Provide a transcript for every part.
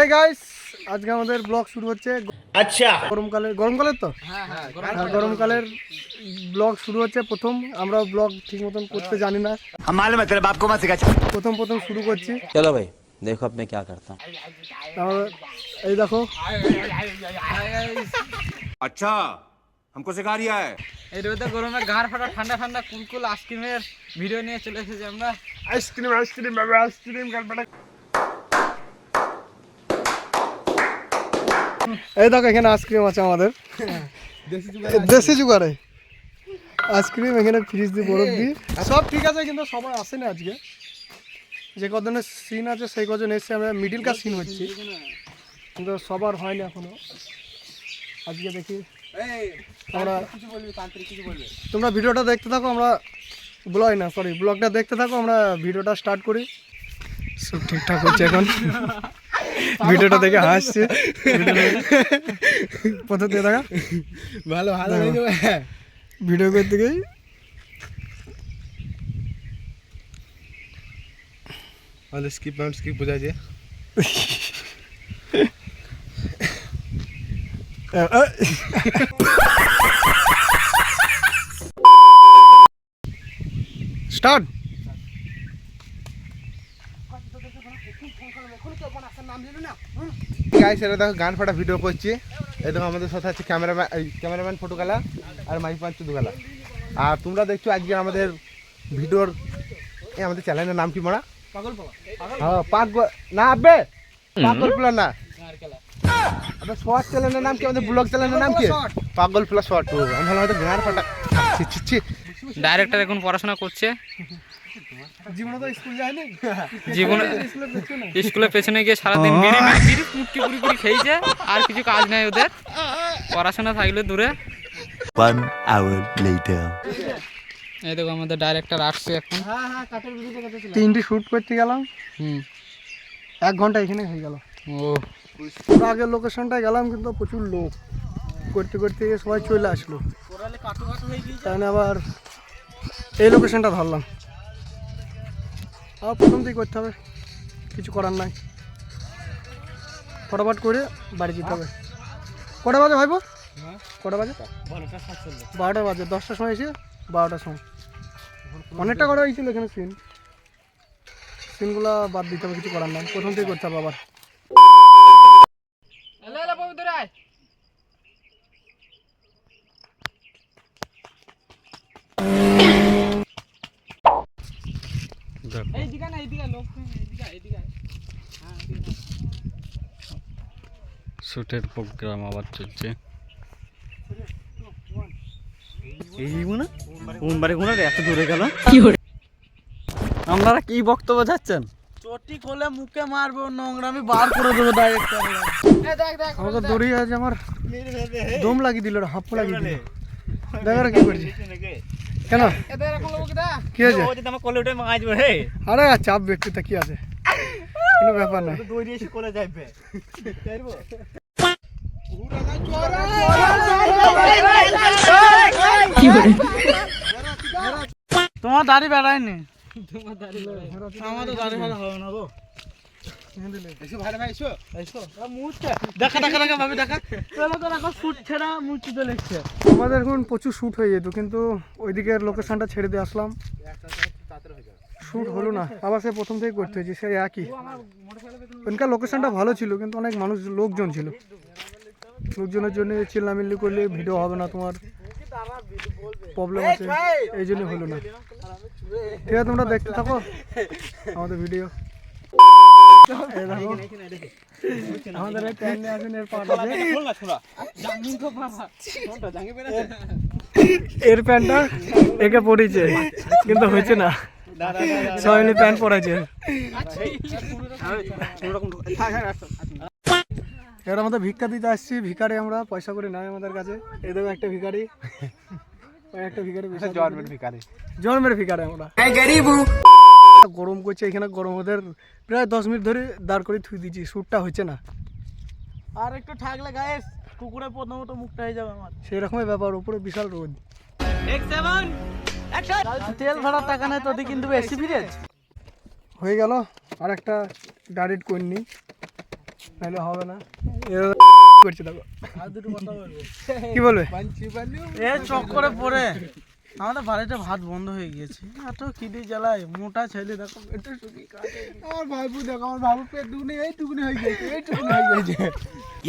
Hey guys, আজকে আমাদের blog শুরু হচ্ছে। আচ্ছা, গরমকালের তো গরমকালের ব্লগ শুরু হচ্ছে। প্রথম আমরা ব্লগ ঠিক মতন করতে জানি না, প্রথম শুরু করছি। चलो भाई देखो अब मैं क्या करता हूँ। এই দেখো, अच्छा हमको सिखा रिया है। এই রোদে গরমে গাঁড় ফাটা ঠান্ডা ঠান্ডা কুলকুল আইসক্রিমের ভিডিও নিয়ে চলে এসেছি আমরা। আইসক্রিম বাবা, আইসক্রিম গালপাটা। এই দেখো, এখানে আইসক্রিম আছে আমাদের দেশি জুগারে আইসক্রিম। এখানে ফ্রিজ দিয়ে বরফ দিয়ে সব ঠিক আছে, কিন্তু সবাই আসেনি আজকে। যে কজনের সিন আছে সেই কজন এসছে, আমরা মিডিল কার সিন হচ্ছি, কিন্তু সবার হয়নি এখনো। আজকে দেখি আমরা, তোমরা ভিডিওটা দেখতে থাকো, আমরা ব্লগটা দেখতে থাকো, আমরা ভিডিওটা স্টার্ট করি। সব ঠিকঠাক হচ্ছে এখন, ভিডিওটা দেখে হাসছে। প্রথম দিয়ে দেখা ভালো ভিডিও করতে গিয়ে স্কিপ বোঝা যায়। স্টার্ট। গাইস, এটা দেখো গান ফাটা ভিডিও করছি। এই দেখো আমাদের সাথে আছে ক্যামেরাম্যান ফটোকালা আর মাইক পাঁচ চুদুকালা। আর তোমরা দেখছো আজকে আমাদের ভিডিওর আমাদের চ্যানেলের নাম কি মারা? হ্যাঁ, না আবে পাগল প্লাস না, আবে শর্ট চ্যানেলের নাম কি? আমাদের ব্লগ চ্যানেলের নাম কি? পাগল প্লাস শর্ট। আমি ভালো হয়তো গান ফাটা ডাইরেক্টর এখন পড়াশোনা করছে। জীবনে তো স্কুল যায়নি, জীবনে স্কুলের পেছনে গিয়ে সারাদিন বিড়ি মুটকি পুরি পুরি খেয়েছে, আর কিছু কাজ নাই ওদের। পড়াশোনা থাকলে দূরে। 1 hour later. এই দেখো আমাদের ডাইরেক্টর আসছে এখন। 3টি শ্যুট করতে গেলাম, 1 ঘন্টা এখানে হয়ে গেল। পুরো আগের লোকেশনটায় গেলাম, কিন্তু প্রচুর লোক করতে করতে সবাই চলে আসলো, তাই না আবার এই লোকেশনটা ধরলাম। আর প্রথম থেকে করতে হবে, কিছু করার নাই। ফটাফট করে বাড়ি যেতে হবে। কটা বাজে ভাইবো? কটা বাজে? 12টা বাজে। 10টার সময় এসে 12টার সময় অনেকটা করা হয়েছিল এখানে। সিনগুলো বাদ দিতে হবে, কিছু করার নাই। প্রথম থেকে করতে হবে আবার। শুটের প্রোগ্রাম আবার চলছে। এত দূরে গেল, আপনারা কি বক্তব্য যাচ্ছেন? চটি খোলে মুখে মারবো, নোংরামি বার করে দেবো ডাইরেক্ট। আমাকে দড়িয়ে আছে, আমার দম লাগিয়ে দিল, হাঁপ লাগিয়ে দিল। দেখো কি করছি, কেন কি আছে? আরে চাপ ব্যক্তিটা কি আছে, কোনো ব্যাপার নাই। তোমার দাড়ি বেড়ায়নি, আমার তো দাড়ি ভালো হবে না গো। আমাদের এখন প্রচুর শ্যুট হয়ে যেত, কিন্তু ওইদিকের লোকেশনটা ছেড়ে দিয়ে আসলাম, শ্যুট হলো না। আবার সে প্রথম থেকে করতে হয়েছে, সেই একই। ওখানকার লোকেশনটা ভালো ছিল, কিন্তু অনেক লোকজন ছিল। লোকজনের জন্য চিল্লামিল্লি করলে ভিডিও হবে না, তোমার প্রবলেম আছে, এই জন্য হলো না। ঠিক আছে, তোমরা দেখতে থাকো আমাদের ভিডিও। আমাদের এর প্যান্টটা একে পড়েছে, কিন্তু হয়েছে না। সবাই প্যান্ট পরাইছে। এবার আমাদের ভিক্ষা দিতে আসছি, ভিখারি আমরা, পয়সা করে নাই আমাদের কাছে। এই দেখো একটা ভিখারি, জন্মের ভিখারি আমরা। গরম করছে এখানে, গরম ওদের প্রায় 10 মিনিট ধরে দাঁড় করে থুই দিচ্ছি, শ্যুটটা হচ্ছে না। আর একটু থাকলে গায়েস কুকুরে প্রথমত মুখটা হয়ে যাবে আমার। সেই রকমের ব্যাপার, উপরে বিশাল রোদ। তেল ভরার টাকা নেই তোদের, কিন্তু বেশি ফিরেজ হয়ে গেল। আর একটা ডাইরেক্ট করে নিই, নাহলে হবে না। করছে দেখো কি বলবে? এ চক্করে পড়ে আমাদের বাড়িতে ভাত বন্ধ হয়ে গিয়েছে, এত খিদে জ্বালায়। মোটা ছেলে দেখো পেটে শুকিয়ে কাটে। আমার ভাইপু দেখো, আমার ভাইপু পেট দুগুনি এইটুকুনি হয়ে গেছে, এইটুকুনি হয়ে গেছে।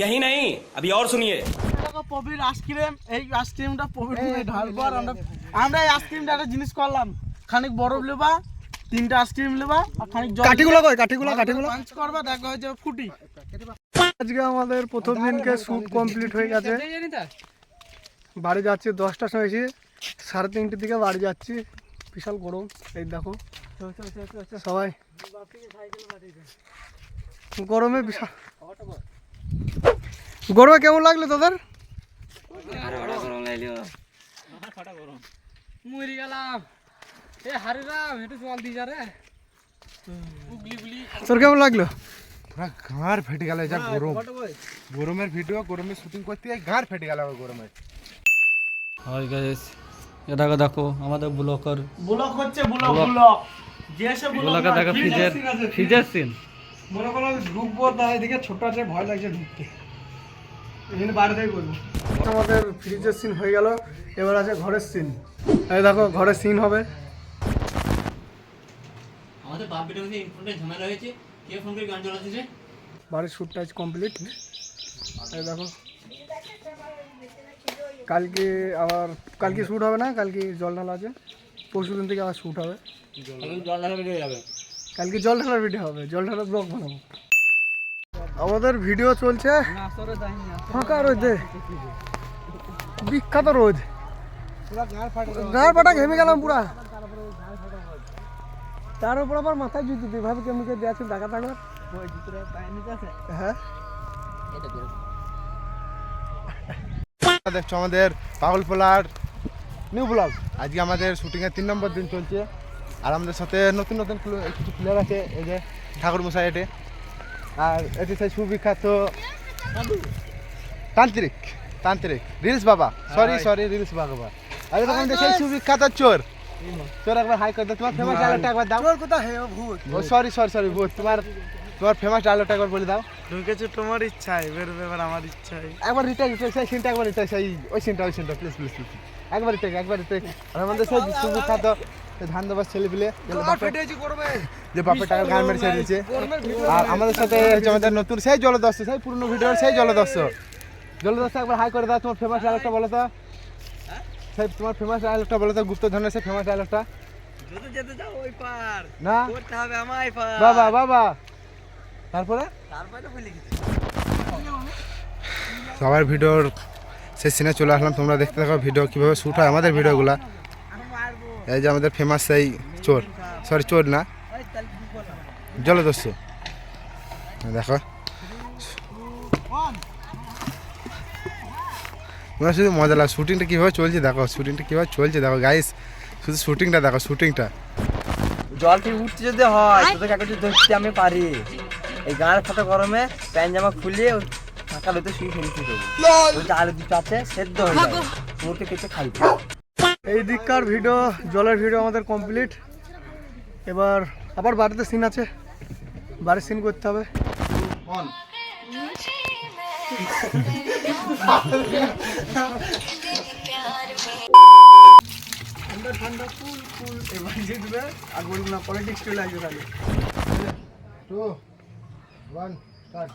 यही नहीं अभी और सुनिए। দেখো পবির আইসক্রিম, এই আইসক্রিমটা পবির মুখে ঢালবো। আর আমরা এই আইসক্রিমটা একটা জিনিস করলাম, খানিক বরফ লেবা, 3টা আইসক্রিম লেবা আর খানিক জল কাঠিগুলো কই? কাঠিগুলো পাঞ্চ করবা, দেখা হয়ে যাবে ফুটি। আজকে আমাদের প্রথম দিনকে শ্যুট কমপ্লিট হয়ে গেছে। বাড়ি যাচ্ছি 10টার সময়, এসে 3:30টার দিকে বাড়ি যাচ্ছি। বিশাল গরম, এই দেখো সবাই গরমে বিশাল। গরমে কেমন লাগলো তোদের? মরে গেলাম। এ হারে রাম, একটু জল দি যা রে। তোর কেমন লাগলো? পুরা গাঁর ফেটে গেল, যা গরম। গরমের ভিডিও, গরমে শুটিং করতে গিয়ে গাঁর ফেটে গেল গরমে। हाय गाइस, এটা দেখো আমাদের ব্লগার ব্লক হচ্ছে, ব্লক যে সে ব্লগার দেখো ফিজার সিন। মনে করো ঢুকবো, তাই এদিকে ছোট আছে, ভয় লাগছে ঢুকতে, এই জন্য বাইরে থেকে করবো। আমাদের ফ্রিজের সিন হয়ে গেল, এবার আছে ঘরের সিন। এই দেখো ঘরের সিন হবে। আমাদের বাপ বেটার মধ্যে ইম্পর্টেন্ট ঝামেলা হয়েছে, কে ফোন করে গান চালাচ্ছে? বাড়ির শ্যুটটা কমপ্লিট। এই দেখো কালকে শ্যুট হবে না, কালকে জল ঢালা আছে। পরশু দিন থেকে আবার শ্যুট হবে। জল ঢালা বেরিয়ে যাবে। কালকে জল ঢালার ভিডিও হবে, জল ঢালার ব্লগ বানাবো। আমাদের ভিডিও চলছে ফাঁকা রোদে, বিখ্যাত রোদ, গাঁর পাটা ঘেমে গেলাম পুরা। তার উপর আবার মাথায় জুতো দিই, ভাবে কেমিকে দিয়ে আছে দেখা থাকবে। হ্যাঁ দেখছো আমাদের পাগল পোলার নিউ ব্লগ। আজকে আমাদের শুটিংয়ের 3 নম্বর দিন চলছে, আর আমাদের সাথে নতুন নতুন কিছু প্লেয়ার আছে। এই যে ঠাকুর মশাই এটে, আর এটি সেই সুবিখ্যাত তান্ত্রিক রিলস বাবা, সরি রিলস বাবা। আর এটা আমাদের সেই সুবিখ্যাত চোর একবার হাই করে দাও। তোমার ফেমাস ডায়লগটা একবার দাও। চোর কোথা হে ভূত? ও সরি ভূত, তোমার ফেমাস ডায়লগটা একবার বলে দাও। ঢুকেছে তোমার ইচ্ছায়, বেরোবে এবার আমার ইচ্ছায়। একবার রিটেক সেই সিনটা, একবার রিটেক সেই ওই সিনটা প্লিজ একবার রিটেক আর আমাদের সেই সুবিখ্যাত ধান দেবার ছেলে পিলে যে বাপের টাকা গান মেরে ছেড়ে দিয়েছে। আর আমাদের সাথে হচ্ছে আমাদের নতুন সেই জলদস্য, সেই পুরনো ভিডিওর সেই জলদস্য একবার হাই করে দাও। তোমার ফেমাস ডায়লগটা বলো তো, সেই তোমার ফেমাস ডায়লগটা বলো তো, গুপ্তধনের সেই ফেমাস ডায়লগটা। যেতে যাও ওই পার, না করতে হবে আমায় পার। বাবা তারপরে ভুলে গেছি। সবার ভিডিওর সেই সিনে চলে আসলাম। তোমরা দেখতে থাকো ভিডিও কীভাবে শ্যুট হয় আমাদের ভিডিওগুলো। এই যে আমাদের ফেমাস সেই চোর না, জলদস্যু। দেখো তোমরা শুধু মজা লাগে, শুটিংটা কীভাবে চলছে দেখো গাইস, শুধু শুটিংটা দেখো, শুটিংটা। জলটি উঠতে যদি হয় তোদেরকে একটা ধরতে আমি পারি। এই গাঁর ফাটা গরমে প্যান্ট জামা খুলে ফাঁকা লোতে শুয়ে ফেলতে দেবো। ওই যে আলু দুটো আছে সেদ্ধ হয়ে যাবে, মুখে কেটে খাইবে। এই দিককার ভিডিও, জলের ভিডিও আমাদের কমপ্লিট। এবার আবার বাড়িতে সিন আছে, বাড়ির সিন করতে হবে। ঠান্ডা কুল এবার জিতবে, আর বলবো না পলিটিক্স চলে আসবে তাহলে। 2 1 স্টার্ট।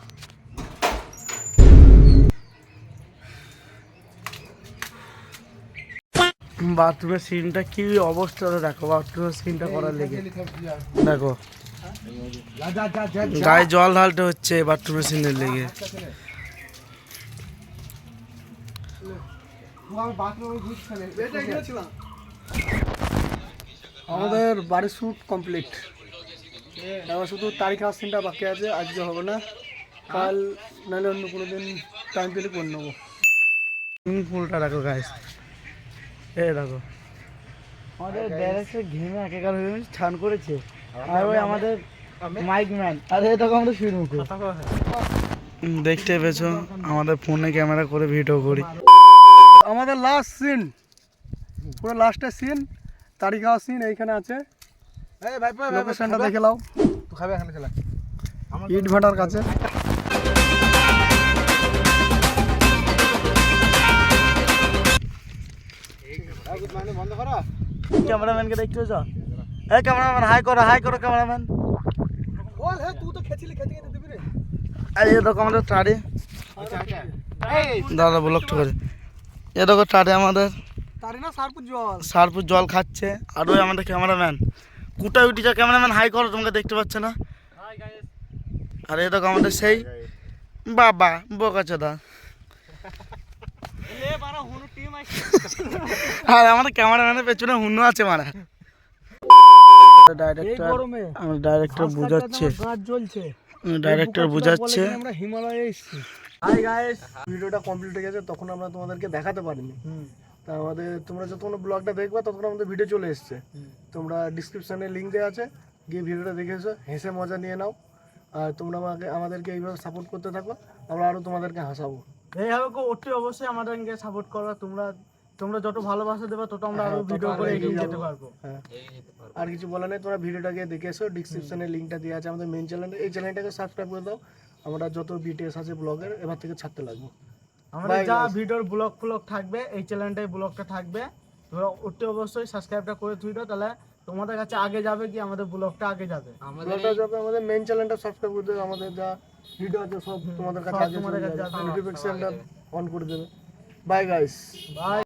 বাথরুমের সিনটা কি অবস্থাটা দেখো, বাথরুমের সিনটা করার লেগে দেখো গায়ে জল ঢালতে হচ্ছে বাথরুমের সিনের লেগে। আমাদের বাড়ির শ্যুট কমপ্লিট, এবার শুধু তারিখ আর সিনটা বাকি আছে। আজকে হবে না, কাল নাহলে অন্য কোনো দিন টাইম পেলে করে নেবো। সুইমিং পুলটা দেখো গাইস, এই দেখো আমাদের ব্যারেজে ঘেমে একাকার হয়ে স্নান করেছে। আর ওই আমাদের মাইক ম্যান, আর এই দেখো আমাদের সুইমিং পুল দেখতে পেয়েছো, আমাদের ফোনে ক্যামেরা করে ভিডিও করি। আমাদের লাস্ট সিন, পুরো লাস্টের সিন, তারিখ আর সিন এইখানে আছে। লোকেশনটা দেখে নাও, খাবে এখানে চলা ইট ভাটার কাছে। বন্ধ করো। ক্যামেরাম্যানকে দেখতে চাও? এই ক্যামেরাম্যান হাই করো ক্যামেরাম্যান। বল হে তুই তো খেতে দিবি রে। এই দেখো আমাদের টাড়ি দাদা ব্লক ঠিক আছে। এ দেখো টাড়ি আমাদের তারি না সারপুর জল। সারপুর জল খাচ্ছে। আর ওই আমাদের ক্যামেরাম্যান কুটায় উঠিছে। ক্যামেরাম্যান হাই করো, তোমাকে দেখতে পাচ্ছে না। আর এই দেখো আমাদের সেই বাবা বোকাচোদা। আর আমাদের ক্যামেরাম্যানের পেছনে হুন্নু আছে মারা। ডাইরেক্টর বুঝাচ্ছে, ডাইরেক্টর বুঝাচ্ছে। আমরা হিমালয়ে এসেছি। হাই গাইস, ভিডিওটা কমপ্লিট হয়ে গেছে, তখন আমরা তোমাদেরকে দেখাতে পারিনি। তা আমাদের তোমরা যতক্ষণ ব্লগটা দেখবা ততক্ষণ আমাদের ভিডিও চলে এসেছে। তোমরা ডিসক্রিপশনে লিঙ্ক দেওয়া আছে, গিয়ে ভিডিওটা দেখে এসো, হেসে মজা নিয়ে নাও। আর তোমরা আমাদেরকে এইভাবে সাপোর্ট করতে থাকো, আমরা আরও তোমাদেরকে হাসাবো। এইভাবে অতি অবশ্যই আমাদেরকে সাপোর্ট করো। তোমরা যত ভালোবাসা দেবে তত আমরা আরো ভিডিও করে এগিয়ে যেতে পারবো। হ্যাঁ, আর কিছু বলার নেই, তোমরা ভিডিওটাকে দেখে এসো। ডিসক্রিপশনে লিঙ্কটা দেওয়া আছে আমাদের মেন চ্যানেলে। এই চ্যানেলটাকে সাবস্ক্রাইব করে দাও। আমরা যত বিটিএস আছে ব্লগের এবার থেকে ছাড়তে লাগবো। আমাদের যা ভিডিওর ব্লগ থাকবে এই চ্যানেলটাই ব্লগটা থাকবে। তোমরা অতি অবশ্যই সাবস্ক্রাইবটা করে থুই দাও, তাহলে তোমাদের কাছে আগে যাবে কি আমাদের ব্লগটা আগে যাবে। ব্লগটা যাবে আমাদের মেন চ্যানেলটা সাবস্ক্রাইব করে দেবে। আমাদের যা ভিডিও আছে সব তোমাদের কাছে আগে চলে যাবে। নোটিফিকেশনটা অন করে দেবে। Bye guys. বাই।